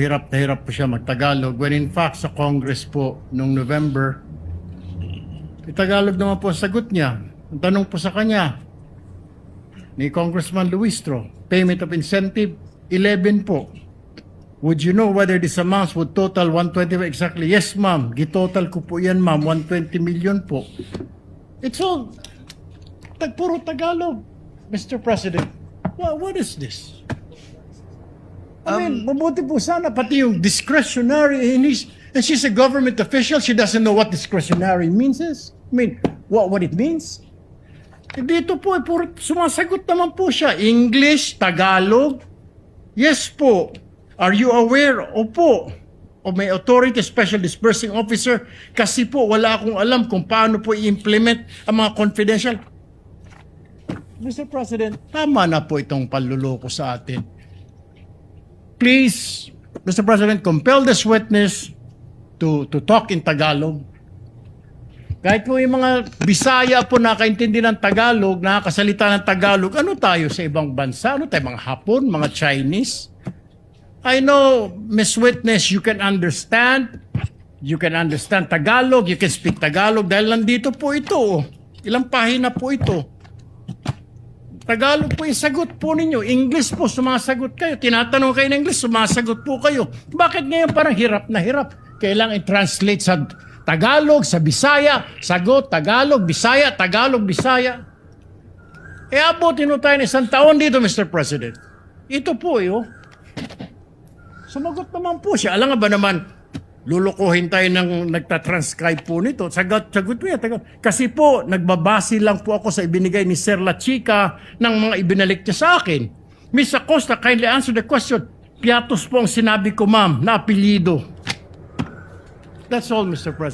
hirap na hirap po siya magtagalog. When in fact, sa Congress po, nung November, Tagalog naman po ang sagot niya. Ang tanong po sa kanya, ni Congressman Luistro, payment of incentive, 11 po. Would you know whether this amounts would total 120 exactly? Yes, ma'am. Gitotal ko po yan, ma'am. 120 million po. It's all puro Tagalog, Mr. President. What is this? I mean, mabuti po sana pati yung discretionary and she's a government official, she doesn't know what discretionary means is. I mean, what it means? Dito po, puro sumasagot naman po siya. English, Tagalog. Yes po. Are you aware? Opo. O may authority, special disbursing officer. Kasi po, wala akong alam kung paano po i-implement ang mga confidential. Mr. President, tama na po itong panluloko sa atin. Please, Mr. President, compel this witness to talk in Tagalog. Kahit po yung mga Bisaya po nakaintindi ng Tagalog, nakakasalita ng Tagalog, ano tayo sa ibang bansa? Ano tayo, mga Hapon, mga Chinese? I know, Miss Witness, you can understand Tagalog, you can speak Tagalog dahil nandito po ito. Ilang pahina po ito. Tagalog po yung sagot po ninyo. English po, sumasagot kayo. Tinatanong kayo ng English, sumasagot po kayo. Bakit ngayon parang hirap na hirap? Kailangan i-translate sa Tagalog, sa Bisaya, sagot, Tagalog, Bisaya, Tagalog, Bisaya. Abutin mo tayo ng isang taon dito, Mr. President. Ito po, sumagot naman po siya. Alam nga ba naman, lulukuhin tayo ng nagtatranscribe po nito. Sagot mo yan. Kasi po, nagbabase lang po ako sa ibinigay ni Sir La Chica ng mga ibinalik niya sa akin. Miss Acosta, kindly answer the question. Piatos po ang sinabi ko, ma'am, na apelyido. That's all, Mr. President.